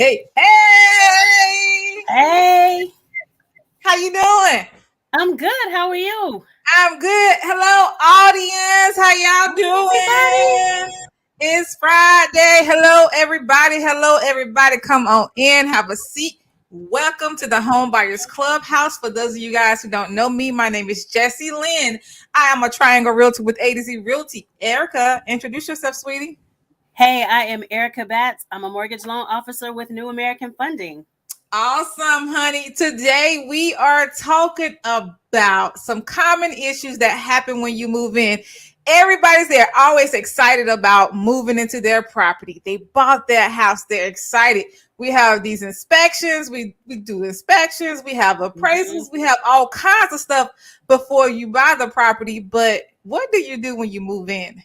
Hey, hey, Hey, how you doing? I'm good. How are you? I'm good. Hello, audience. How y'all Hi, doing? It's Friday. Hello, everybody. Hello, everybody. Come on in. Have a seat. Welcome to the Home Buyers Clubhouse. For those of you guys who don't know me, my name is Jessie Lynn. I am a Triangle Realtor with A to Z Realty. Erica, introduce yourself, sweetie. Hey, I am Erica Batts. I'm a mortgage loan officer with New American Funding. Awesome, honey. Today we are talking about some common issues that happen when you move in. Everybody's there always excited about moving into their property. They bought their house, they're excited. We have these inspections, we do inspections, we have hmm appraisals, we have all kinds of stuff before you buy the property. But what do you do when you move in?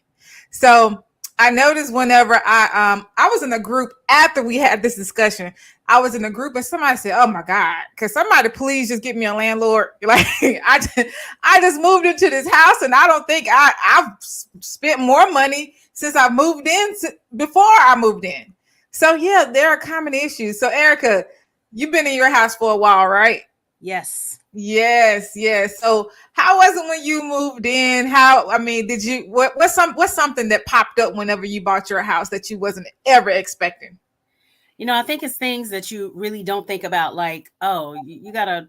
So I noticed whenever I was in a group after we had this discussion, I was in a group and somebody said, "Oh my God, can somebody please just get me a landlord?" Like I just moved into this house and I don't think I've spent more money since I moved in before I moved in. So yeah, there are common issues. So Erica, you've been in your house for a while, right? Yes. Yes, yes. So how was it when you moved in? How I mean, did you what's something that popped up whenever you bought your house that you wasn't ever expecting? I think it's things that you really don't think about, like, oh, you got to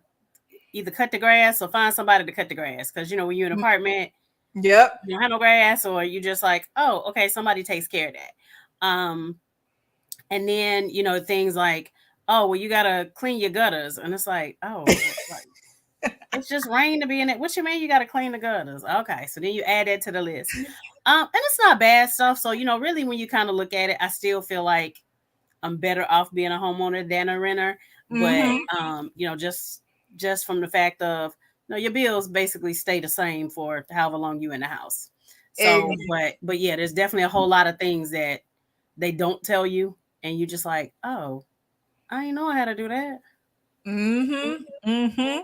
either cut the grass or find somebody to cut the grass. Because, when you're in an apartment, Yep. you don't have no grass, or you just like, oh, okay, somebody takes care of that. And then, things like, oh, well, you got to clean your gutters. And it's like, oh, like, it's just rain to be in it. What you mean you got to clean the gutters? Okay, so then you add that to the list. And it's not bad stuff. So, really, when you kind of look at it, I still feel like I'm better off being a homeowner than a renter. But, Mm-hmm. just from the fact of, your bills basically stay the same for however long you in the house. So, Amen. but yeah, there's definitely a whole lot of things that they don't tell you, and you just like, oh, I didn't know I had to do that. Mm-hmm. Mm-hmm.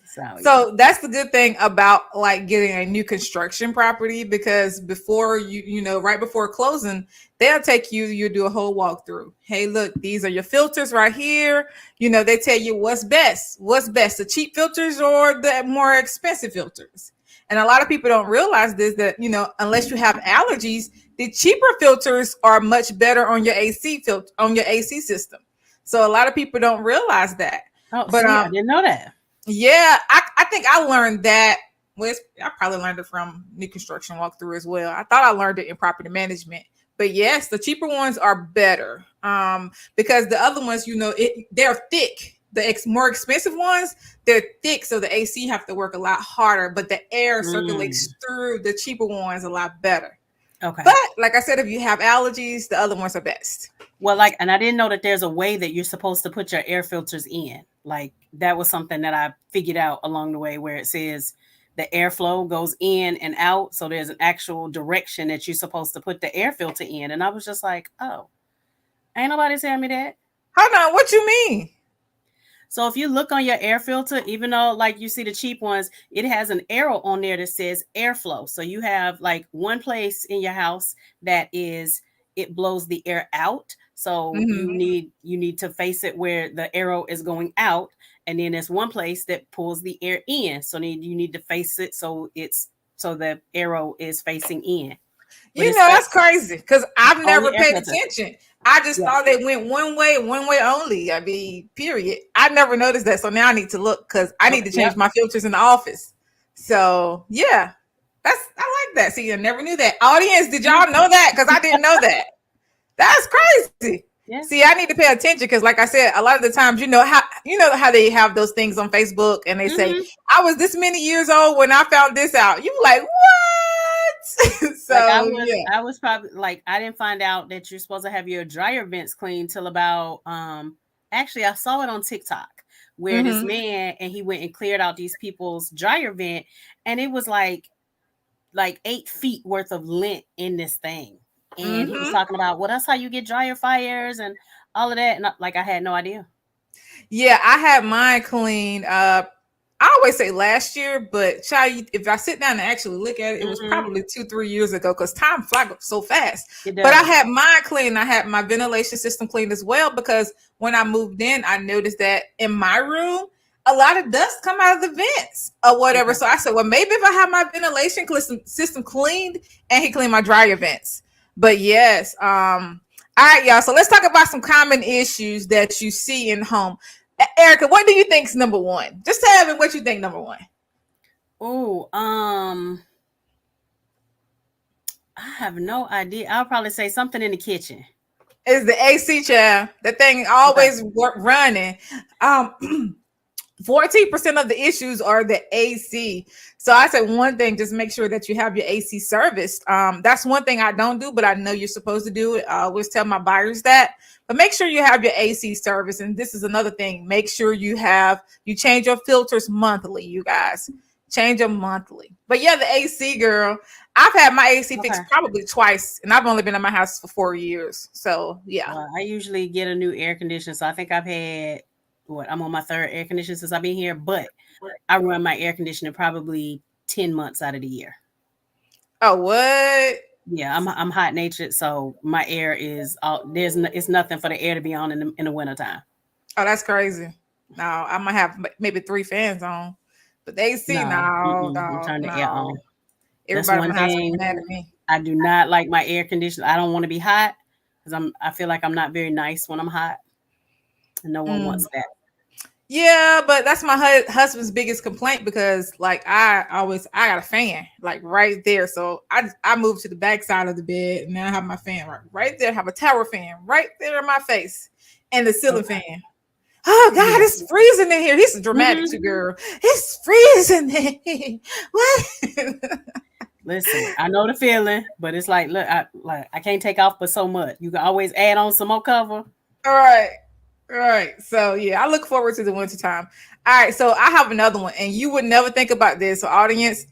So yeah. So that's the good thing about like getting a new construction property because before right before closing, they'll take you do a whole walkthrough. Hey, look, these are your filters right here. They tell you what's best, the cheap filters or the more expensive filters. And a lot of people don't realize this that, unless you have allergies, the cheaper filters are much better on your AC filter on your AC system. So a lot of people don't realize that. Oh, But see, I didn't know that. yeah, I think I learned that. Well, I probably learned it from new construction walkthrough as well. I thought I learned it in property management, but yes, the cheaper ones are better. Because the other ones, they're thick. The more expensive ones, they're thick, so the AC have to work a lot harder. But the air Mm, circulates through the cheaper ones a lot better. But okay. like I said, if you have allergies, the other ones are best. Well, like, and I didn't know that there's a way that you're supposed to put your air filters in. Like, that was something that I figured out along the way, where it says the airflow goes in and out. So there's an actual direction that you're supposed to put the air filter in. And I was just like, oh, ain't nobody telling me that. Hold on, what you mean? So if you look on your air filter, even though like you see the cheap ones, it has an arrow on there that says airflow. So you have like one place in your house that is, it blows the air out. So Hmm. you need to face it where the arrow is going out, and then there's one place that pulls the air in. So then you need to face it so the arrow is facing in. But it's That's crazy because I've on never your air paid filter. attention. I just Yeah. thought it went one way only. I mean, period. I never noticed that. So now I need to look because I need Okay. to change Yep. my filters in the office. So yeah, I like that. See, I never knew that. Audience, did Yeah. y'all know that? Because I didn't know that. That's crazy. Yeah. See, I need to pay attention because, like I said, a lot of the times, you know how they have those things on Facebook, and they say, hmm "I was this many years old when I found this out." You like what? Like I So was, yeah. I was probably like, I didn't find out that you're supposed to have your dryer vents cleaned till about actually I saw it on TikTok where this Hmm. man, and he went and cleared out these people's dryer vent, and it was like 8 feet worth of lint in this thing. And he was Hmm. talking about, well, that's how you get dryer fires and all of that. And like I had no idea. Yeah, I had mine cleaned. I always say last year, but child, if I sit down and actually look at it, it was Mm-hmm. probably 2, 3 years ago because time flies so fast. It But I does. had mine clean. I had my ventilation system cleaned as well because when I moved in, I noticed that in my room, a lot of dust come out of the vents or whatever. Okay. So I said, well, maybe if I have my ventilation system cleaned and he cleaned my dryer vents. But yes, all right, y'all. So let's talk about some common issues that you see in home. Erica, what do you think is number one? Just tell me what you think number one. Oh, I have no idea. I'll probably say something in the kitchen. Is the AC chair. The thing Okay. always running. 14% of the issues are the AC. So I said one thing, just make sure that you have your AC serviced. That's one thing I don't do, but I know you're supposed to do it. I always tell my buyers that. But make sure you have your AC service. And this is another thing. Make sure you change your filters monthly, you guys. Change them monthly. But yeah, the AC girl. I've had my AC fixed Okay. probably twice, and I've only been in my house for 4 years. So yeah. Well, I usually get a new air conditioner, so I think I've had I'm on my third air conditioner since I've been here, but I run my air conditioner probably 10 months out of the year. Oh, what? Yeah, I'm hot natured, so my air is all it's nothing for the air to be on in the wintertime. Oh, that's crazy. No, I might have maybe 3 fans on, but they see No, no, you no, turn the air no. on. That's Everybody in one my house gonna thing. be mad at me. I do not like my air conditioner. I don't want to be hot because I feel like I'm not very nice when I'm hot, and no one Mm. wants that. Yeah, but that's my husband's biggest complaint because like I got a fan like right there, so I moved to the back side of the bed and now I have my fan right there. I have a tower fan right there in my face and the ceiling Okay. fan. Oh God, Yeah. it's freezing in here. He's a dramatic Mhm. too, girl. It's freezing in here. What? Listen, I know the feeling, but it's like, look, I can't take off but so much. You can always add on some more cover. All right. All right. So yeah, I look forward to the winter time. All right. So I have another one, and you would never think about this, so audience.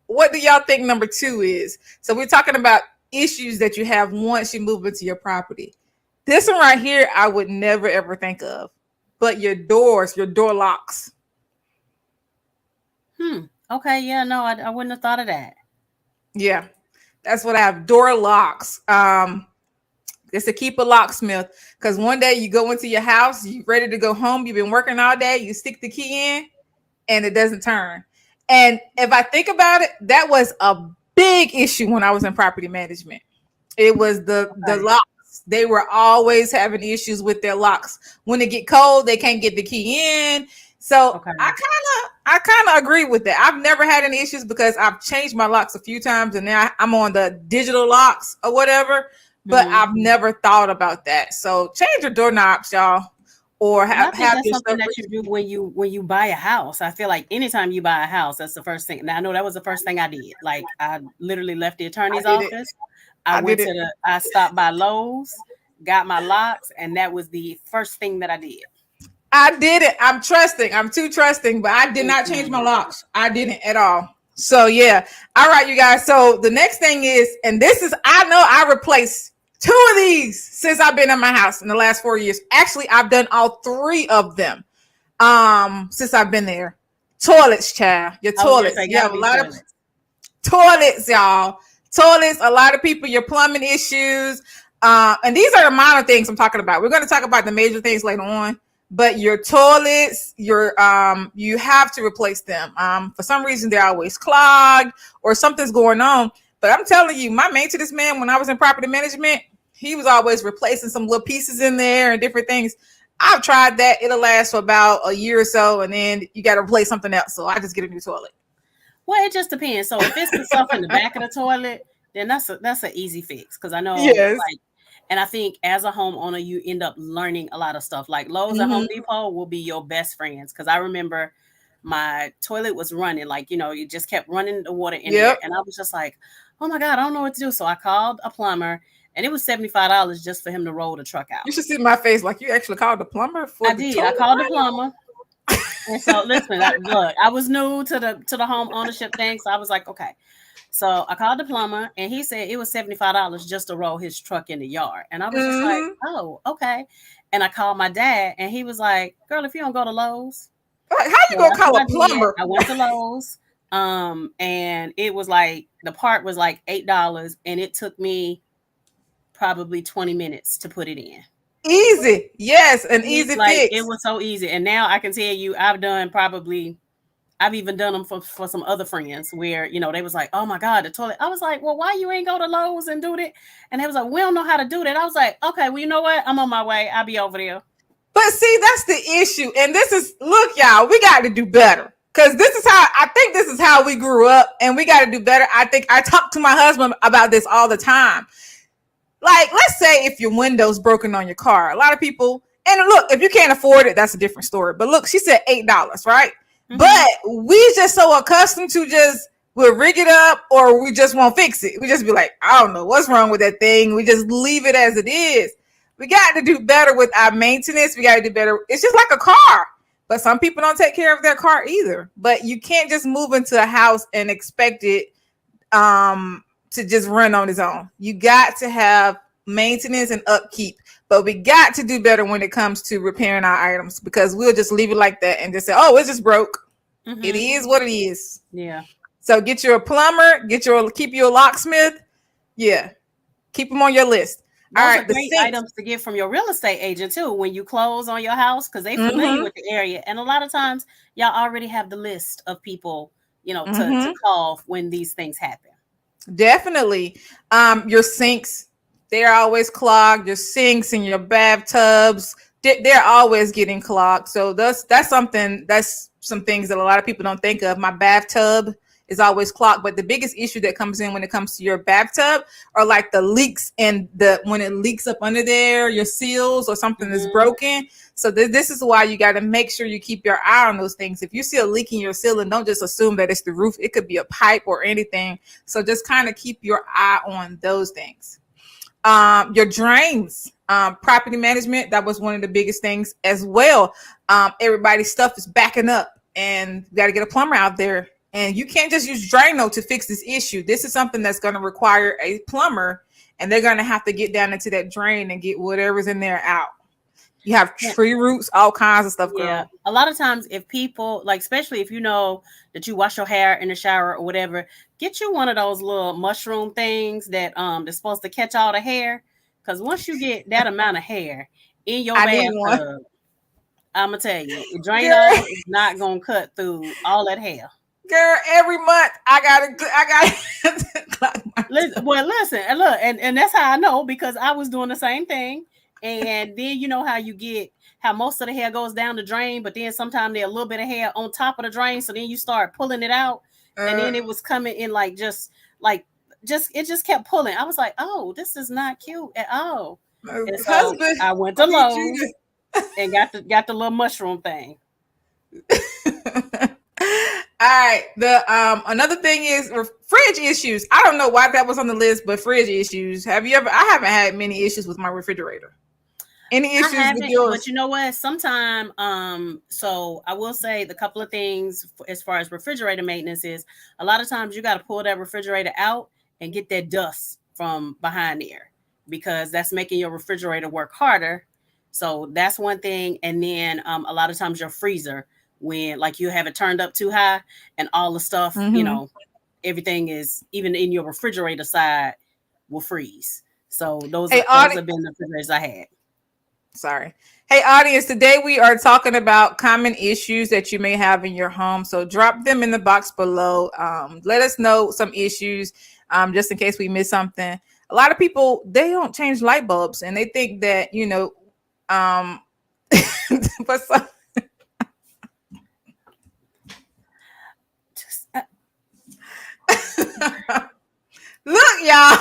What do y'all think number two is? So we're talking about issues that you have once you move into your property. This one right here, I would never ever think of. But your doors, your door locks. Okay, yeah, no, I wouldn't have thought of that. Yeah. That's what I have. Door locks. It's to keep a locksmith because one day you go into your house, you ready to go home, you've been working all day, you stick the key in, and it doesn't turn. And if I think about it, that was a big issue when I was in property management. It was the Okay. locks. They were always having issues with their locks. When it get cold, they can't get the key in. So Okay. I kind of agree with that. I've never had any issues because I've changed my locks a few times, and now I'm on the digital locks or whatever. But Mhm. I've never thought about that. So change your doorknobs, y'all, or And I think have that's your something stuff. that you do when you buy a house. I feel like anytime you buy a house, that's the first thing. Now I know that was the first thing I did. Like I literally left the I attorney's did it. office. I I did went it. to I stopped by Lowe's, got my locks, and that was the first thing that I did. I did it. I'm trusting. I'm too trusting, but I did not change my Mm-mm. locks. I didn't at all. So yeah. All right, you guys. So the next thing is, and this is, I know I replaced two of these since I've been in my house in the last 4 years. Actually, I've done all three of them since I've been there. Toilets, child. Your I was gonna toilets. say, You gotta have a be lot of toilets. toilets, y'all. Toilets, a lot of people, your plumbing issues. And these are the minor things I'm talking about. We're going to talk about the major things later on. But your toilets, you have to replace them. For some reason they're always clogged or something's going on. But I'm telling you, my maintenance man, when I was in property management, he was always replacing some little pieces in there and different things. I've tried that. It'll last for about a year or so, and then you got to replace something else. So I just get a new toilet. Well, it just depends. So if it's the stuff in the back of the toilet, then that's an easy fix. Because I know, Yes. like, and I think as a homeowner, you end up learning a lot of stuff. Like Lowe's and Home Mhm. Depot will be your best friends. Because I remember my toilet was running, like, it just kept running the water in there, Yep. and I was just like, oh my God, I don't know what to do. So I called a plumber, and it was $75 just for him to roll the truck out. You should see my face. Like you actually called the plumber for I the did. I toilet called the running? plumber. And so listen, look, I was new to the home ownership thing, so I was like, okay. So I called the plumber, and he said it was $75 just to roll his truck in the yard, and I was just like, Mhm. oh, okay. And I called my dad, and he was like, girl, if you don't go to Lowe's, Like, how you So gonna that's call what a I did. plumber? I went to Lowe's, and it was like the part was like $8, and it took me probably 20 minutes to put it in. Easy. Yes, an It's easy like it fix. was so easy. And now I can tell you, I've even done them for some other friends where, they was like, oh my God, the toilet. I was like, well, why you ain't go to Lowe's and do that? And they was like, we don't know how to do that. I was like, okay, well, you know what? I'm on my way. I'll be over there. But see, that's the issue. And this is, look, y'all, we got to do better. Because this is how we grew up, and we got to do better. I think I talk to my husband about this all the time. Like, let's say if your window's broken on your car, a lot of people, and look, if you can't afford it, that's a different story. But look, she said $8, right? Mm-hmm. But we just so accustomed to just we'll rig it up or we just won't fix it. We just be like, I don't know what's wrong with that thing. We just leave it as it is. We got to do better with our maintenance. We got to do better. It's just like a car. But some people don't take care of their car either. But you can't just move into a house and expect it to just run on its own. You got to have maintenance and upkeep. But we got to do better when it comes to repairing our items because we'll just leave it like that and just say, oh, it's just broke. It Mm-hmm. is what it is. Yeah. So get you a plumber, keep you a locksmith. Yeah. Keep them on your list. All Those are right, the great sinks. items to get from your real estate agent too when you close on your house because they familiar Mm-hmm. with the area. And a lot of times y'all already have the list of people, to Mm-hmm. call when these things happen. Definitely. Your sinks, they're always clogged. Your sinks and your bathtubs, they're always getting clogged. So that's some things that a lot of people don't think of. My bathtub is always clogged, but the biggest issue that comes in when it comes to your bathtub are like the leaks and the when it leaks up under there, your seals or something is Mm-hmm. broken. So this is why you got to make sure you keep your eye on those things. If you see a leak in your ceiling, don't just assume that it's the roof. It could be a pipe or anything. So just kind of keep your eye on those things. Your drains, property management, that was one of the biggest things as well. Everybody's stuff is backing up and you got to get a plumber out there. And you can't just use Drano to fix this issue. This is something that's going to require a plumber, and they're going to have to get down into that drain and get whatever's in there out. You have tree roots, all kinds of stuff, Yeah. girl. A lot of times if people like, especially if you know that you wash your hair in the shower or whatever, get you one of those little mushroom things that is supposed to catch all the hair. Because once you get that amount of hair in your I need one. bathtub, I'm gonna tell you, Girl, Drano is not gonna cut through all that hair. girl, every month I got Listen, well, listen, and look, and that's how I know because I was doing the same thing. And then you know how you get how most of the hair goes down the drain, but then sometimes there's a little bit of hair on top of the drain. So then you start pulling it out, and then it was coming in like just it just kept pulling. I was like, oh, this is not cute at all. And so husband, I went I to need you Lowe's and got the little mushroom thing. to. All right. The another thing is fridge issues. I don't know why that was on the list, but fridge issues. Have you ever? I haven't had many issues with my refrigerator. Any I issues with haven't, but yours? you know what? Sometime, so I will say the couple of things as far as refrigerator maintenance is a lot of times you got to pull that refrigerator out and get that dust from behind there because that's making your refrigerator work harder. So that's one thing. And then a lot of times your freezer, when like you have it turned up too high and all the stuff, Mm-hmm. everything is even in your refrigerator side will freeze. So those Hey, are those have been the refrigerators I had. sorry. Hey, audience. Today we are talking about common issues that you may have in your home. So drop them in the box below. Let us know some issues, just in case we miss something. A lot of people they don't change light bulbs, and they think that um, but some, Just, look, y'all.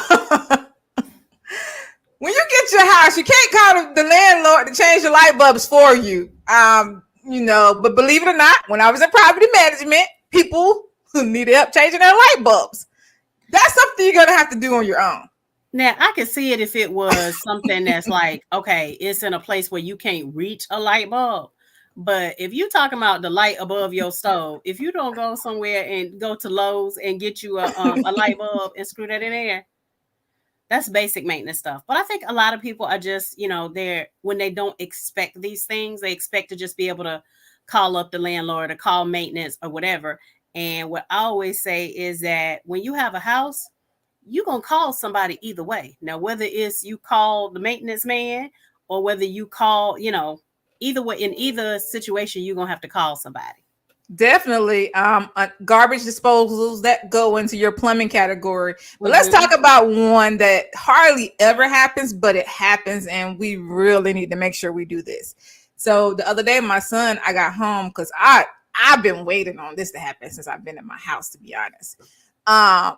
When you get your house, you can't call the landlord to change the light bulbs for you. But believe it or not, when I was in property management, people who needed help changing their light bulbs. That's something you're gonna have to do on your own. Now I could see it if it was something that's like, okay, it's in a place where you can't reach a light bulb. But if you talking about the light above your stove, if you don't go somewhere and go to Lowe's and get you a light bulb and screw that in there, that's basic maintenance stuff. But I think a lot of people are just, they're when they don't expect these things, they expect to just be able to call up the landlord or call maintenance or whatever. And what I always say is that when you have a house, you're going to call somebody either way. Now, whether it's you call the maintenance man or whether you call, either way, in either situation, you're going to have to call somebody. Definitely. Garbage disposals that go into your plumbing category. But let's Mm-hmm. talk about one that hardly ever happens, but it happens, and we really need to make sure we do this. So the other day, my son, I got home because I've been waiting on this to happen since I've been in my house, to be honest. Um,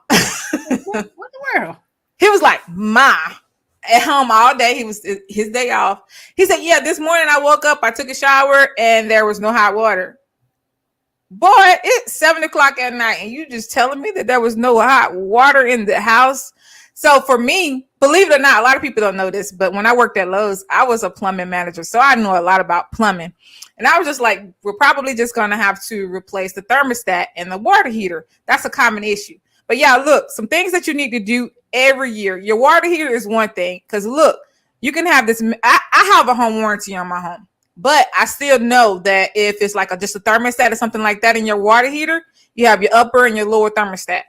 What the world? he was like, "Ma." At home all day. He was his day off. He said, "Yeah, this morning I woke up, I took a shower, and there was no hot water." Boy, it's 7 o'clock at night, and you just telling me that there was no hot water in the house. So for me, believe it or not, a lot of people don't know this, but when I worked at Lowe's, I was a plumbing manager, so I know a lot about plumbing. And I was just like, we're probably just gonna have to replace the thermostat and the water heater. That's a common issue. But yeah, look, some things that you need to do every year. Your water heater is one thing, because look, you can have this. I have a home warranty on my home. But I still know that if it's like just a thermostat or something like that in your water heater, you have your upper and your lower thermostat.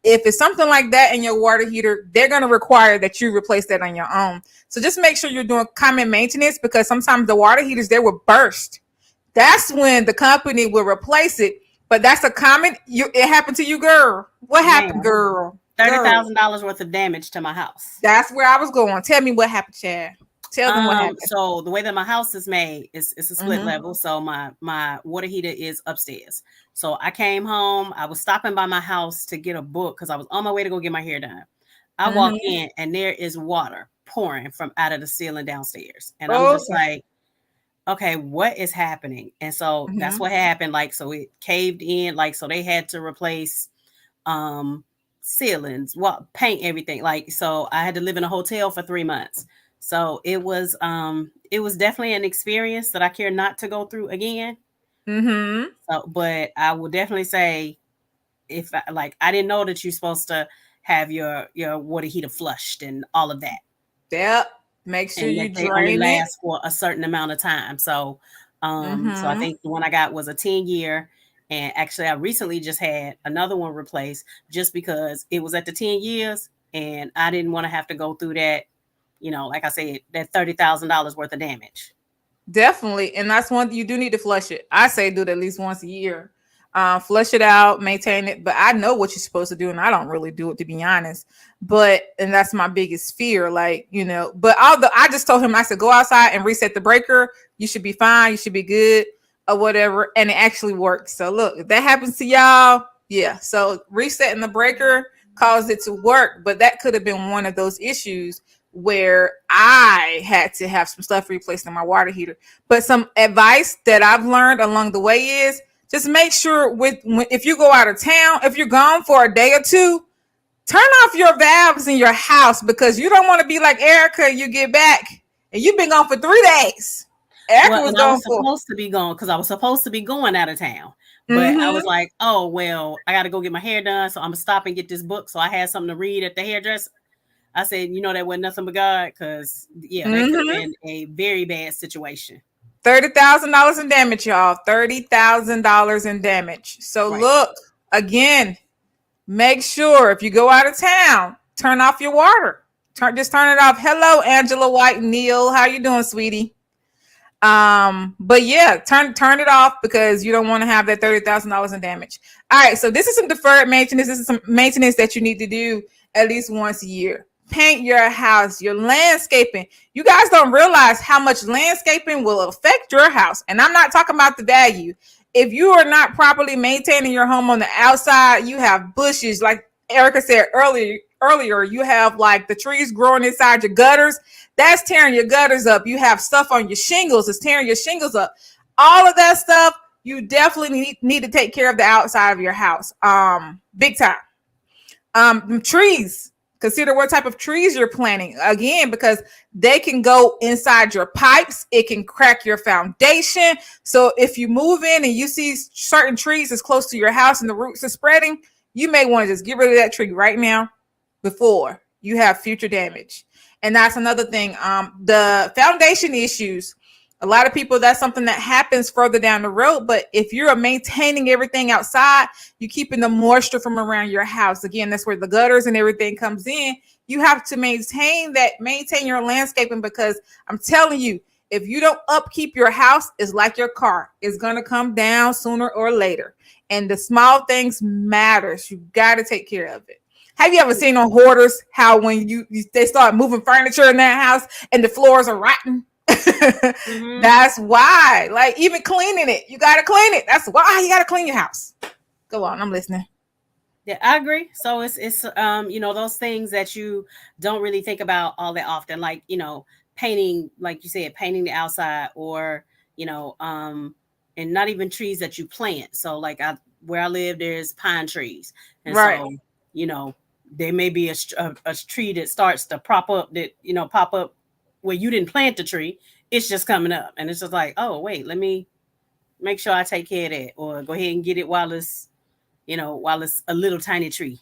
If it's something like that in your water heater, they're going to require that you replace that on your own. So just make sure you're doing common maintenance, because sometimes the water heaters, they will burst. That's when the company will replace it. But that's a common, it happened to you, girl. What happened, Man, girl? Girl. $30,000 worth of damage to my house. That's where I was going. Tell me what happened, Chad. Tell them what happened. So the way that my house is made is it's a split Mhm. level. So my water heater is upstairs. So I came home. I was stopping by my house to get a book because I was on my way to go get my hair done. I walk Mhm. in and there is water pouring from out of the ceiling downstairs, and I'm Oh. just like, okay, what is happening? And so that's Mhm. what happened. Like, so it caved in. Like, so they had to replace um ceilings, paint everything. Like, so I had to live in a hotel for 3 months. So it was definitely an experience that I care not to go through again. Mhm. So, but I will definitely say, if I didn't know that you're supposed to have your water heater flushed and all of that, Yep. Make sure and you that they only drain it. last for a certain amount of time. So I Mhm. think the one I got was a 10 year. And actually, I recently just had another one replaced just because it was at the 10 years and I didn't want to have to go through that, like I said, that $30,000 worth of damage. Definitely. And that's one you do need to flush it. I say do it at least once a year. Flush it out, maintain it. But I know what you're supposed to do, and I don't really do it, to be honest. And that's my biggest fear. But although I just told him, I said, go outside and reset the breaker. You should be fine. You should be good or whatever. And it actually works. So look, if that happens to y'all, yeah. So resetting the breaker caused it to work. But that could have been one of those issues where I had to have some stuff replaced in my water heater. But some advice that I've learned along the way is just make sure if you go out of town, if you're gone for a day or two, turn off your valves in your house, because you don't want to be like Erica. You get back and you've been gone for 3 days. Erica Well, was and I gone was for. supposed to be gone because I was supposed to be going out of town. But I was Mm-hmm. like, oh, well, I got to go get my hair done. So I'm going to stop and get this book. So I had something to read at the hairdresser. I said, that wasn't nothing but God, because, yeah, that could have Mm-hmm. been a very bad situation. $30,000 in damage, y'all. $30,000 in damage. So Right. look again. Make sure if you go out of town, turn off your water. Just turn it off. Hello, Angela White Neal. How you doing, sweetie? But yeah, turn it off, because you don't want to have that $30,000 in damage. All right, so this is some deferred maintenance. This is some maintenance that you need to do at least once a year. Paint your house, your landscaping. You guys don't realize how much landscaping will affect your house. And I'm not talking about the value. If you are not properly maintaining your home on the outside, you have bushes, like Erica said earlier, you have like the trees growing inside your gutters. That's tearing your gutters up. You have stuff on your shingles. It's tearing your shingles up. All of that stuff, you definitely need to take care of the outside of your house. Big time. Trees. Consider what type of trees you're planting. Again, because they can go inside your pipes. It can crack your foundation. So if you move in and you see certain trees as close to your house and the roots are spreading, you may want to just get rid of that tree right now before you have future damage. And that's another thing. The foundation issues, A lot of people, that's something that happens further down the road. But if you're maintaining everything outside, you're keeping the moisture from around your house. Again, that's where the gutters and everything comes in. You have to maintain your landscaping, because I'm telling you, if you don't upkeep your house, it's like your car. It's going to come down sooner or later. And the small things matters. You got to take care of it. Have you ever seen on hoarders how when they start moving furniture in their house and the floors are rotten? Mm-hmm. That's why. Like, even cleaning it, you got to clean it. That's why you got to clean your house. Go on, I'm listening. Yeah, I agree. So it's those things that you don't really think about all that often, like painting, like you said, painting the outside, or and not even trees that you plant. So like where I live, there's pine trees, and Right. so there may be a tree that starts to pop up where you didn't plant the tree. It's just coming up, and it's just like, oh wait, let me make sure I take care of that, or go ahead and get it while it's a little tiny tree.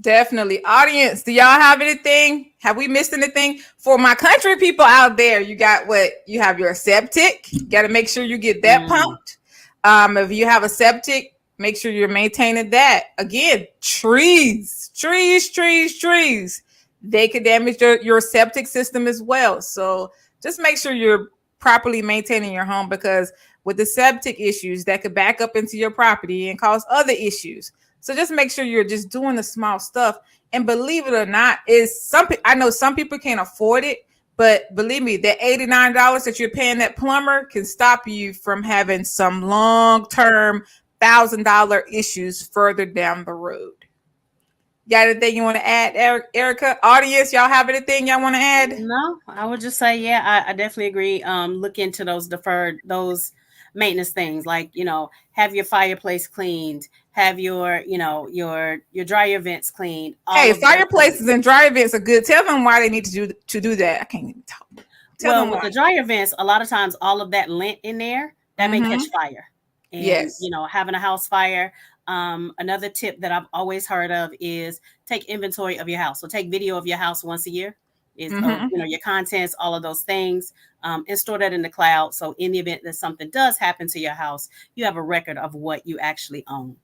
Definitely. Audience, do y'all have anything? Have we missed anything? For my country people out there, you have your septic. You got to make sure you get that pumped. If you have a septic, make sure you're maintaining that. Again, trees. They could damage your septic system as well. So just make sure you're properly maintaining your home, because with the septic issues, that could back up into your property and cause other issues. So just make sure you're just doing the small stuff. And believe it or not, I know some people can't afford it, but believe me, that $89 that you're paying that plumber can stop you from having some long-term $1,000 issues further down the road. Got anything you want to add, Erica? Audience, y'all have anything y'all want to add? No, I would just say, yeah, I definitely agree. Look into those maintenance things, like have your fireplace cleaned, have your your dryer vents cleaned. Hey, fireplaces and dryer vents are good. Tell them why they need to do that. I can't even talk. Tell them with why. the dryer vents, a lot of times all of that lint in there that may catch fire, and Yes. having a house fire. Another tip that I've always heard of is take inventory of your house. So take video of your house once a year, your contents, all of those things, and store that in the cloud. So in the event that something does happen to your house, you have a record of what you actually own.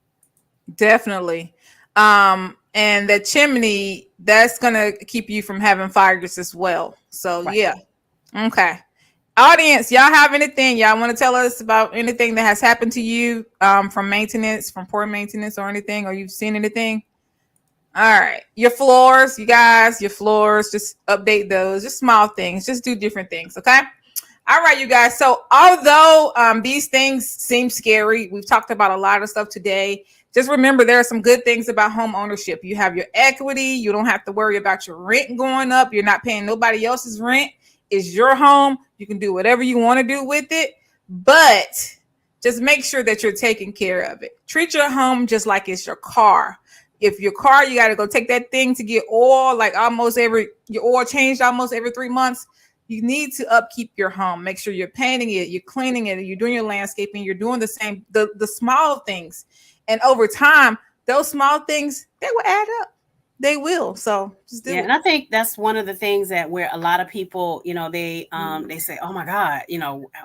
Definitely. And the chimney, that's gonna keep you from having fires as well. So Right. yeah. Okay. Audience, y'all have anything y'all want to tell us about anything that has happened to you from poor maintenance or anything, or you've seen anything? All right. Your floors, you guys, just update those. Just small things. Just do different things. Okay. All right, you guys. So although these things seem scary, we've talked about a lot of stuff today. Just remember, there are some good things about home ownership. You have your equity. You don't have to worry about your rent going up. You're not paying nobody else's rent. It's your home. You can do whatever you want to do with it. But just make sure that you're taking care of it. Treat your home just like it's your car. If your car, you got to go take that thing to get oil, like your oil changed almost every 3 months. You need to upkeep your home. Make sure you're painting it, you're cleaning it, you're doing your landscaping, you're doing the same, the small things. And over time, those small things, they will add up. They will. So just do it. And I think that's one of the things that where a lot of people, they say, oh my God,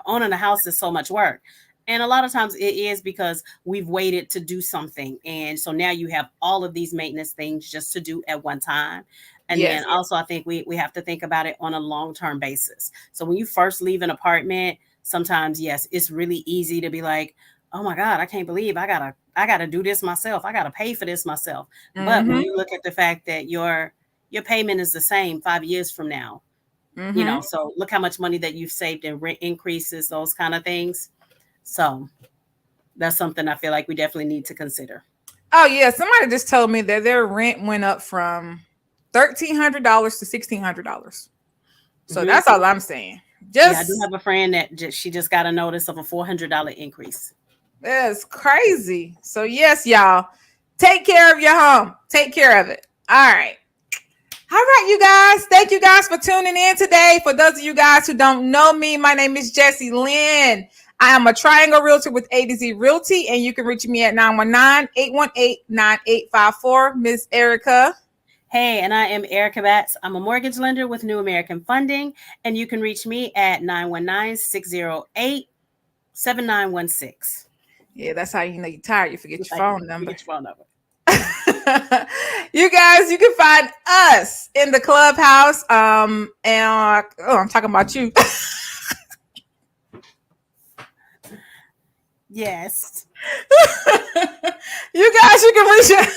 owning a house is so much work. And a lot of times it is because we've waited to do something. And so now you have all of these maintenance things just to do at one time. And then also I think we have to think about it on a long-term basis. So when you first leave an apartment, sometimes, yes, it's really easy to be like, oh my God, I can't believe I gotta do this myself. I gotta pay for this myself. But when you look at the fact that your payment is the same 5 years from now, so look how much money that you've saved in rent increases, those kind of things. So that's something I feel like we definitely need to consider. Oh yeah, somebody just told me that their rent went up from $1,300 to $1,600. So that's all I'm saying. I do have a friend that she just got a notice of a $400 increase. That's crazy. So yes, y'all, take care of your home. Take care of it. All right. All right, you guys. Thank you guys for tuning in today. For those of you guys who don't know me, my name is Jessie Lynn. I am a triangle realtor with A to Z Realty, and you can reach me at 919-818-9854. Miss Erica. Hey, and I am Erica Batts. I'm a mortgage lender with New American Funding, and you can reach me at 919-608-7916. Yeah, that's how you know you're tired. You forget your phone number. Get your phone number. You guys, you can find us in the clubhouse. I'm talking about you. Yes. You guys, you can reach out.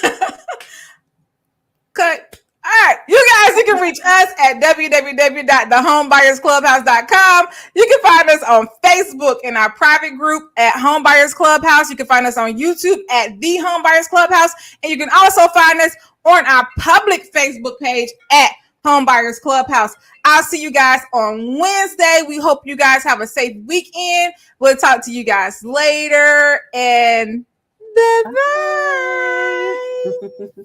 Cut. All right, you guys, you can reach us at www.thehomebuyersclubhouse.com. You can find us on Facebook in our private group at Homebuyers Clubhouse. You can find us on YouTube at The Homebuyers Clubhouse. And you can also find us on our public Facebook page at Homebuyers Clubhouse. I'll see you guys on Wednesday. We hope you guys have a safe weekend. We'll talk to you guys later. And bye-bye.